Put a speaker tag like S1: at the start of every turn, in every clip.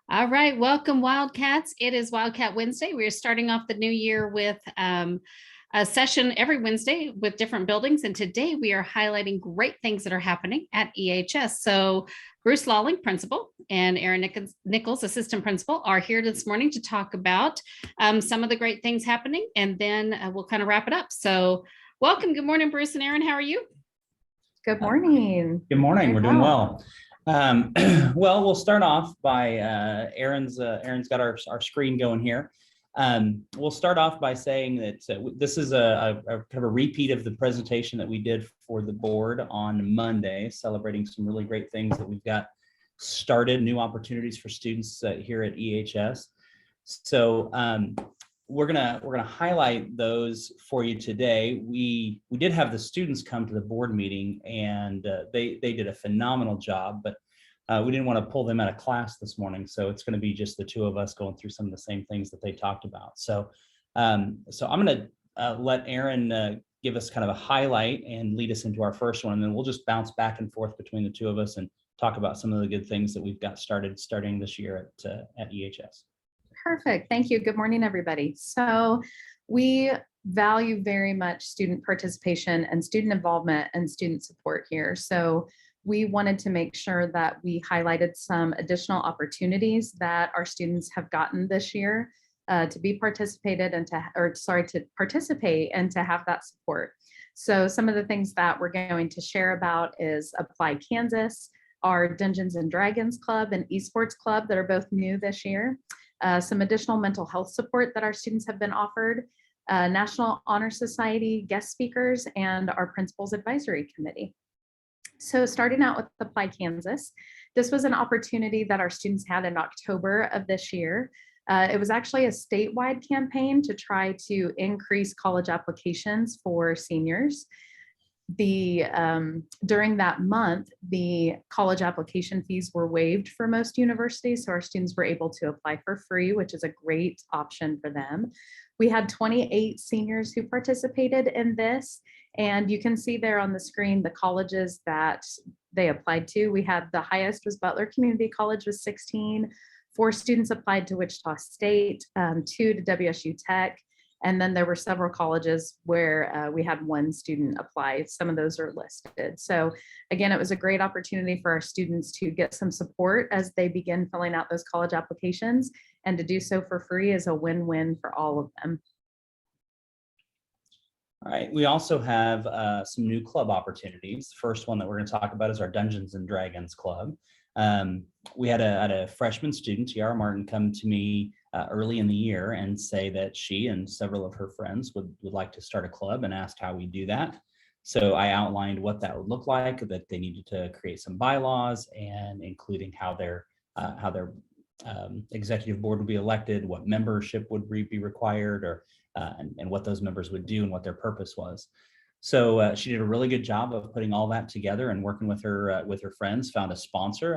S1: All right, welcome Wildcats. It is Wildcat Wednesday. We are starting off the new year with a session every Wednesday with different buildings. And today we are highlighting great things that are happening at EHS. So Bruce Lawling, principal, and Aaron Nichols, assistant principal, are here this morning to talk about some of the great things happening. And then we'll kind of wrap it up. So welcome. Good morning, Bruce and Aaron. How are you?
S2: Good morning.
S3: Good morning. We're doing well. Well, we'll start off by Aaron's got our screen going here. We'll start off by saying that this is a kind of a repeat of the presentation that we did for the board on Monday, celebrating some really great things that we've got started, new opportunities for students here at EHS. So we're gonna highlight those for you today. We did have the students come to the board meeting, and they did a phenomenal job, but we didn't want to pull them out of class this morning, so it's going to be just the two of us going through some of the same things that they talked about. So I'm going to let Aaron give us kind of a highlight and lead us into our first one, and then we'll just bounce back and forth between the two of us and talk about some of the good things that we've got starting this year at EHS.
S2: Perfect. Thank you. Good morning, everybody. So we value very much student participation and student involvement and student support here. So we wanted to make sure that we highlighted some additional opportunities that our students have gotten this year to be participated and to participate and to have that support. So some of the things that we're going to share about is Apply Kansas, our Dungeons and Dragons Club and Esports Club that are both new this year. Some additional mental health support that our students have been offered, National Honor Society guest speakers, and our Principals Advisory Committee. So starting out with Apply Kansas, this was an opportunity that our students had in October of this year. It was actually a statewide campaign to try to increase college applications for seniors. During that month, the college application fees were waived for most universities, so our students were able to apply for free, which is a great option for them. We had 28 seniors who participated in this, and you can see there on the screen the colleges that they applied to. We had the highest was Butler Community College with 16, 4 students applied to Wichita State, 2 to WSU Tech, and then there were several colleges where we had 1 student apply. Some of those are listed. So again, it was a great opportunity for our students to get some support as they begin filling out those college applications, and to do so for free is a win-win for all of them.
S3: All right, we also have some new club opportunities. The first one that we're going to talk about is our Dungeons and Dragons Club. We had a freshman student, Tiara Martin, come to me early in the year and say that she and several of her friends would like to start a club, and asked how we do that. So I outlined what that would look like, that they needed to create some bylaws, and including how their executive board would be elected, what membership would be required, or and what those members would do and what their purpose was. So she did a really good job of putting all that together and working with her friends. Found a sponsor,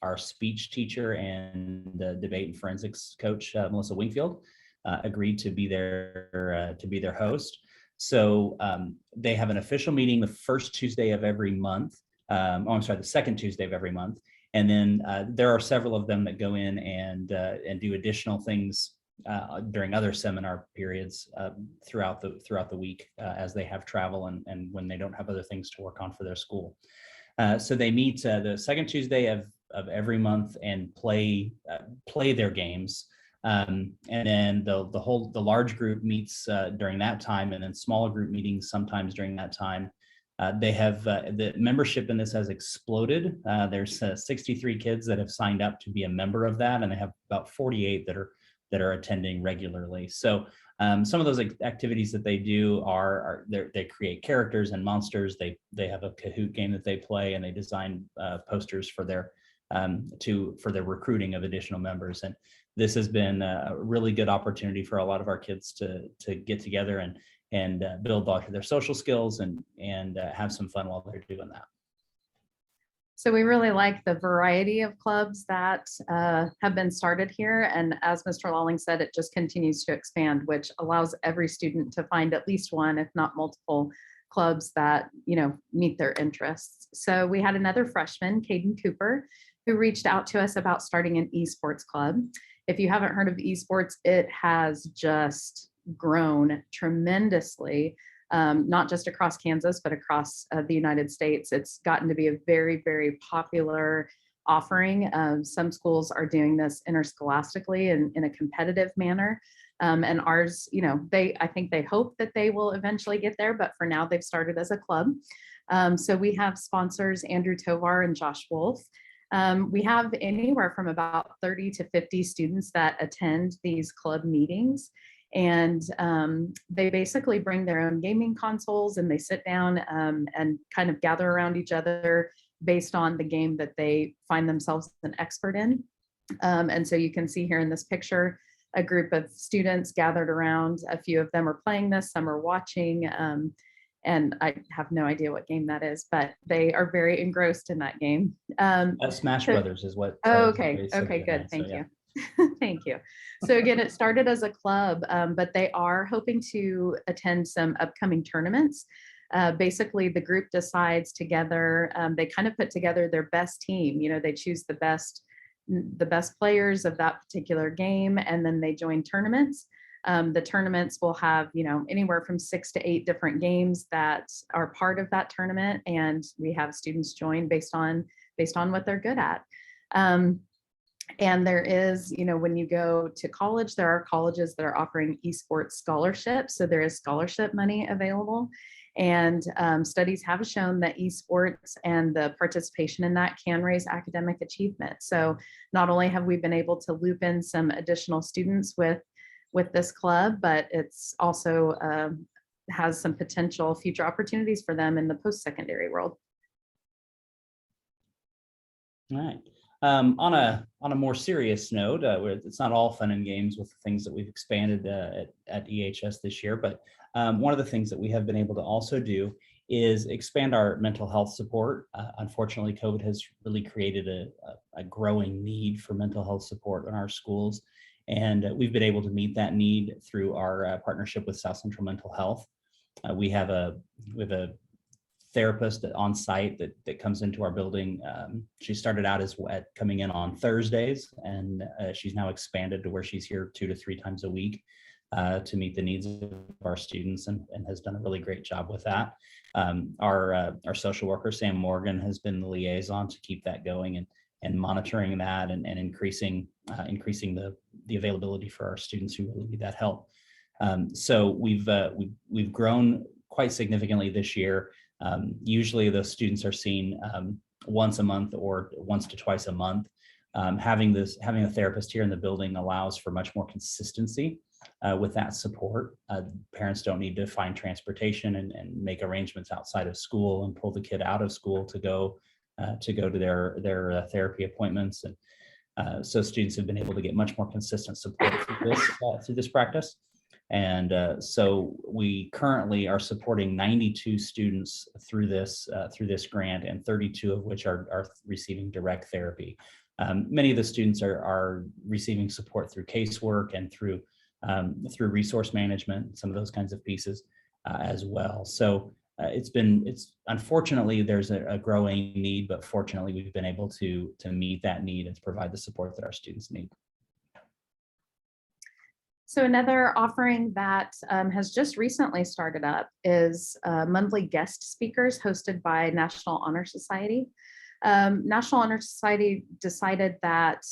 S3: our speech teacher and debate and forensics coach, Melissa Wingfield, agreed to be their host. So they have an official meeting the first Tuesday of every month. The second Tuesday of every month. And then there are several of them that go in and do additional things during other seminar periods throughout the week as they have travel and when they don't have other things to work on for their school. So they meet the second Tuesday of every month and play their games. And then the large group meets during that time, and then smaller group meetings sometimes during that time. They have the membership in this has exploded. There's 63 kids that have signed up to be a member of that, and they have about 48 that are attending regularly. So some of those activities that they do are they create characters and monsters. They have a Kahoot game that they play, and they design posters for their recruiting of additional members. And this has been a really good opportunity for a lot of our kids to get together and build their social skills and have some fun while they're doing that.
S2: So we really like the variety of clubs that have been started here. And as Mr. Lawling said, it just continues to expand, which allows every student to find at least one, if not multiple, clubs that, meet their interests. So we had another freshman, Caden Cooper, who reached out to us about starting an esports club. If you haven't heard of esports, it has just grown tremendously, not just across Kansas, but across the United States. It's gotten to be a very, very popular offering. Some schools are doing this interscholastically and in a competitive manner. And ours, I think they hope that they will eventually get there, but for now they've started as a club. So we have sponsors, Andrew Tovar and Josh Wolf. We have anywhere from about 30 to 50 students that attend these club meetings. And they basically bring their own gaming consoles and they sit down and kind of gather around each other based on the game that they find themselves an expert in. And so you can see here in this picture, a group of students gathered around. A few of them are playing this, some are watching. And I have no idea what game that is, but they are very engrossed in that game.
S3: Smash Brothers is what.
S2: Okay, good. Thank you. Thank you. So again, it started as a club, but they are hoping to attend some upcoming tournaments. Basically, the group decides together, they kind of put together their best team. They choose the best players of that particular game, and then they join tournaments. The tournaments will have, anywhere from 6 to 8 different games that are part of that tournament, and we have students join based on what they're good at. And there is, when you go to college, there are colleges that are offering esports scholarships. So there is scholarship money available. And studies have shown that esports and the participation in that can raise academic achievement. So not only have we been able to loop in some additional students with this club, but it's also has some potential future opportunities for them in the post-secondary world.
S3: All right. On a more serious note, where it's not all fun and games with the things that we've expanded at EHS this year, but one of the things that we have been able to also do is expand our mental health support. Unfortunately, COVID has really created a growing need for mental health support in our schools, and we've been able to meet that need through our partnership with South Central Mental Health. We have a therapist on site that comes into our building. She started out as coming in on Thursdays, and she's now expanded to where she's here 2 to 3 times a week to meet the needs of our students, and has done a really great job with that. Our social worker, Sam Morgan, has been the liaison to keep that going and monitoring that and increasing the availability for our students who really need that help. So we've grown quite significantly this year. Usually those students are seen once a month or once to twice a month. Having a therapist here in the building allows for much more consistency with that support. Parents don't need to find transportation and make arrangements outside of school and pull the kid out of school to go to their therapy appointments. And so students have been able to get much more consistent support through this practice. And so we currently are supporting 92 students through this grant, and 32 of which are receiving direct therapy. Many of the students are receiving support through casework and through resource management, some of those kinds of pieces as well. So it's unfortunately there's a growing need, but fortunately we've been able to meet that need and to provide the support that our students need.
S2: So another offering that has just recently started up is monthly guest speakers hosted by National Honor Society. National Honor Society decided that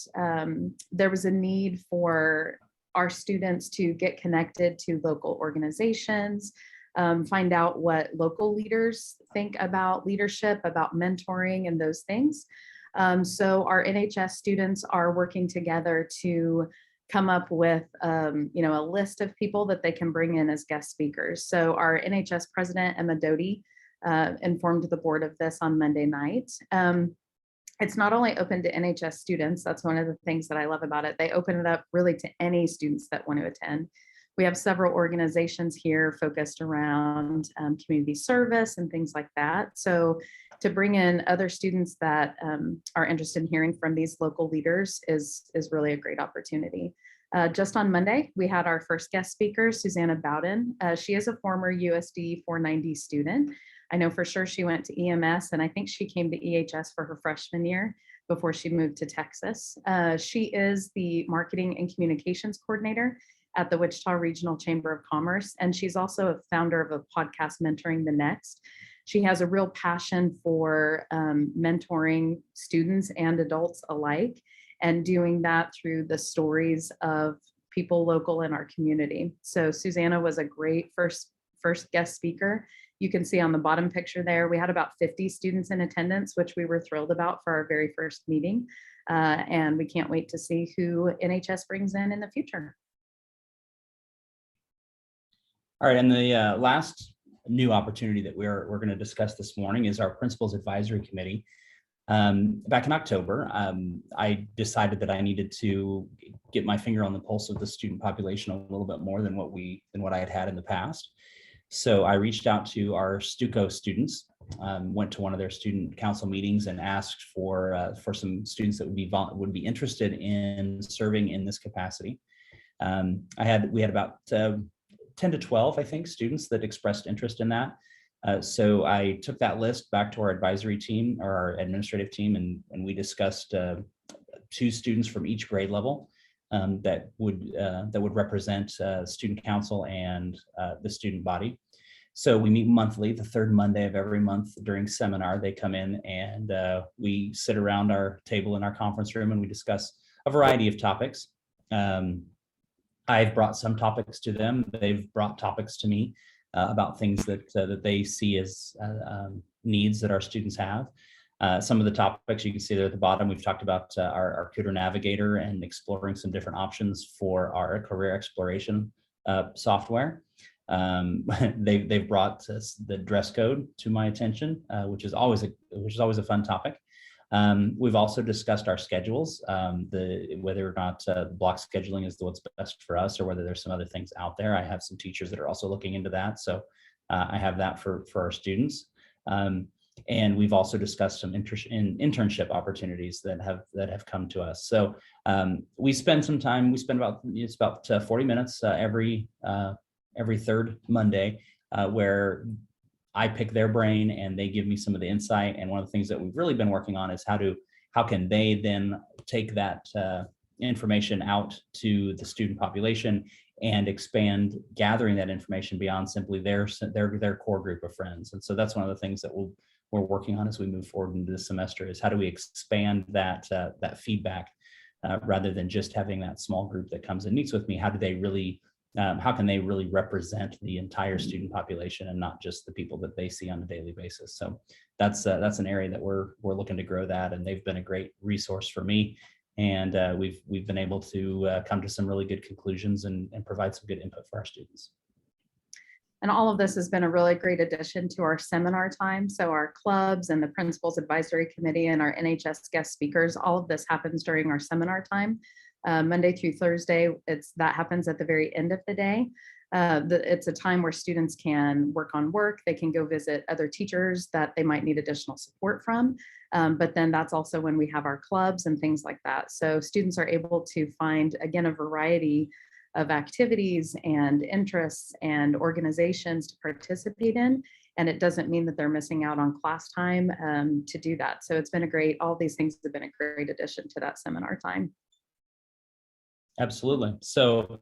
S2: there was a need for our students to get connected to local organizations, find out what local leaders think about leadership, about mentoring and those things. So our NHS students are working together to come up with a list of people that they can bring in as guest speakers. So our NHS president, Emma Doty, informed the board of this on Monday night. It's not only open to NHS students, that's one of the things that I love about it. They open it up really to any students that want to attend. We have several organizations here focused around community service and things like that. So to bring in other students that are interested in hearing from these local leaders is really a great opportunity. Just on Monday, we had our first guest speaker, Susanna Bowden. She is a former USD 490 student. I know for sure she went to EMS, and I think she came to EHS for her freshman year before she moved to Texas. She is the marketing and communications coordinator at the Wichita Regional Chamber of Commerce, and she's also a founder of a podcast, Mentoring the Next. She has a real passion for mentoring students and adults alike, and doing that through the stories of people local in our community. So Susanna was a great first guest speaker. You can see on the bottom picture there, we had about 50 students in attendance, which we were thrilled about for our very first meeting. And we can't wait to see who NHS brings in the future.
S3: All right, and the last new opportunity that we're going to discuss this morning is our Principals Advisory Committee. Back in October, I decided that I needed to get my finger on the pulse of the student population a little bit more than what I had in the past. So I reached out to our Stuco students, went to one of their student council meetings and asked for some students that would be interested in serving in this capacity. We had about 10 to 12, I think, students that expressed interest in that. So I took that list back to our advisory team or our administrative team, and we discussed 2 students from each grade level that would represent student council and the student body. So we meet monthly, the 3rd Monday of every month during seminar. They come in and we sit around our table in our conference room and we discuss a variety of topics. I've brought some topics to them. They've brought topics to me about things that they see as needs that our students have. Some of the topics you can see there at the bottom, we've talked about our Recruiter Navigator and exploring some different options for our career exploration software. They've brought the dress code to my attention, which is always a fun topic. We've also discussed our schedules, whether or not block scheduling is what's best for us, or whether there's some other things out there. I have some teachers that are also looking into that, so I have that for our students. And we've also discussed some internship opportunities that have come to us. So we spend some time. We spend about 40 minutes every 3rd Monday where I pick their brain and they give me some of the insight. And one of the things that we've really been working on is how can they then take that information out to the student population and expand gathering that information beyond simply their core group of friends. And so that's one of the things that we're working on as we move forward into this semester, is how do we expand that feedback rather than just having that small group that comes and meets with me. How can they really represent the entire student population and not just the people that they see on a daily basis? So that's an area that we're looking to grow that, and they've been a great resource for me. And we've been able to come to some really good conclusions and provide some good input for our students.
S2: And all of this has been a really great addition to our seminar time. So our clubs and the Principals Advisory Committee and our NHS guest speakers, all of this happens during our seminar time. Monday through Thursday, that happens at the very end of the day. It's a time where students can work on work. They can go visit other teachers that they might need additional support from. But then that's also when we have our clubs and things like that. So students are able to find, again, a variety of activities and interests and organizations to participate in. And it doesn't mean that they're missing out on class time to do that. So it's been all these things have been a great addition to that seminar time.
S3: Absolutely. So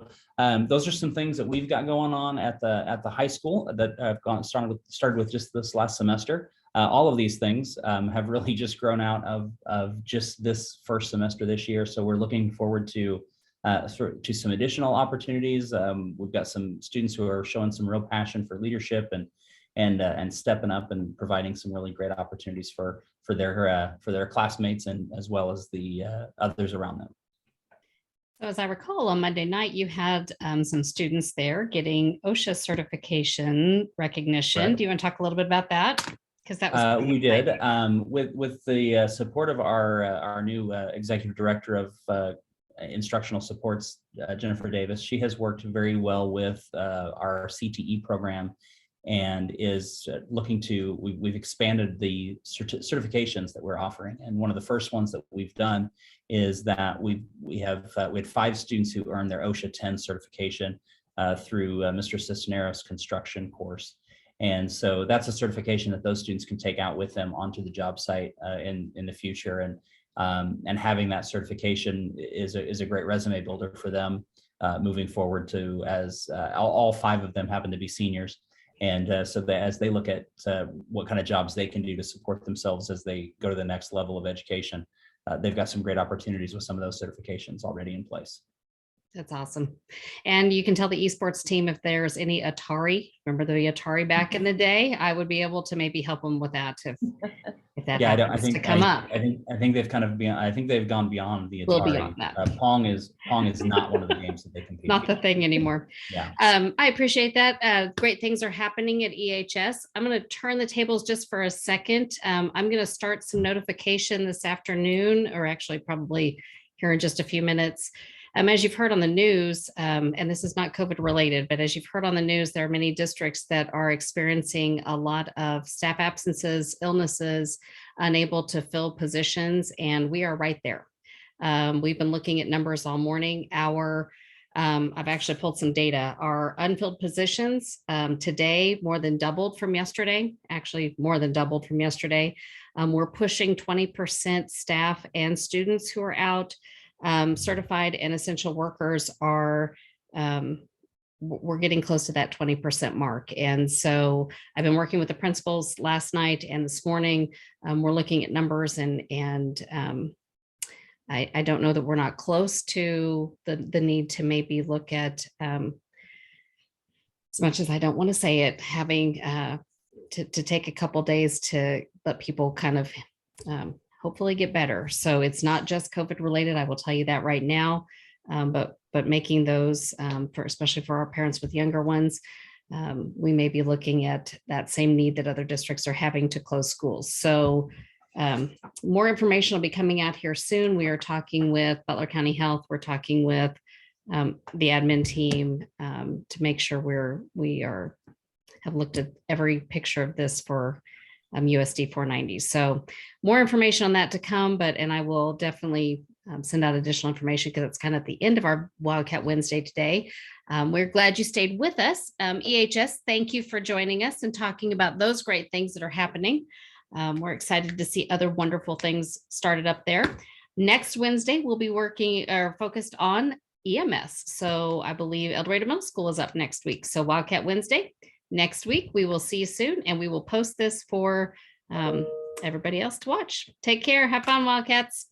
S3: those are some things that we've got going on at the high school that have started with just this last semester. All of these things have really just grown out of just this first semester this year. So we're looking forward to some additional opportunities. We've got some students who are showing some real passion for leadership and stepping up and providing some really great opportunities for their classmates and as well as the others around them.
S1: So as I recall, on Monday night, you had some students there getting OSHA certification recognition.
S3: Right.
S1: Do you want to talk a little bit about that? Because that was
S3: we did with the support of our new executive director of instructional supports, Jennifer Davis. She has worked very well with our CTE program and is looking to, we've expanded the certifications that we're offering. And one of the first ones that we've done is that we had 5 students who earned their OSHA 10 certification through Mr. Cisneros construction course. And so that's a certification that those students can take out with them onto the job site in the future. And having that certification is a great resume builder for them moving forward to, as all 5 of them happen to be seniors. And so that as they look at what kind of jobs they can do to support themselves as they go to the next level of education, they've got some great opportunities with some of those certifications already in place.
S1: That's awesome. And you can tell the esports team if there's any Atari, remember the Atari back in the day, I would be able to maybe help them with that if that happens to come up.
S3: I think they've kind of I think they've gone beyond the Atari.
S1: Well, beyond that.
S3: Pong is not one of the games that they compete.
S1: Not the thing anymore.
S3: Yeah.
S1: I appreciate that. Great things are happening at EHS. I'm going to turn the tables just for a second. I'm going to start some notification this afternoon, or actually probably here in just a few minutes. As you've heard on the news, and this is not COVID related, but as you've heard on the news, there are many districts that are experiencing a lot of staff absences, illnesses, unable to fill positions, and we are right there. We've been looking at numbers all morning. I've actually pulled some data. Our unfilled positions today more than doubled from yesterday, actually more than doubled from yesterday. We're pushing 20% staff and students who are out. Certified and essential workers are, we're getting close to that 20% mark. And so I've been working with the principals last night and this morning. We're looking at numbers and I don't know that we're not close to the need to maybe look at, as much as I don't want to say it, having to take a couple days to let people kind of hopefully get better. So it's not just COVID related. I will tell you that right now, but making those especially for our parents with younger ones, we may be looking at that same need that other districts are having to close schools. So more information will be coming out here soon. We are talking with Butler County Health. We're talking with the admin team to make sure we have looked at every picture of this for USD 490. So more information on that to come, and I will definitely send out additional information because it's kind of at the end of our Wildcat Wednesday today. We're glad you stayed with us. EHS, thank you for joining us and talking about those great things that are happening. We're excited to see other wonderful things started up there. Next Wednesday, we'll be working or focused on EMS. So I believe El Dorado Middle School is up next week. So Wildcat Wednesday. Next week, we will see you soon, and we will post this for everybody else to watch. Take care. Have fun, Wildcats.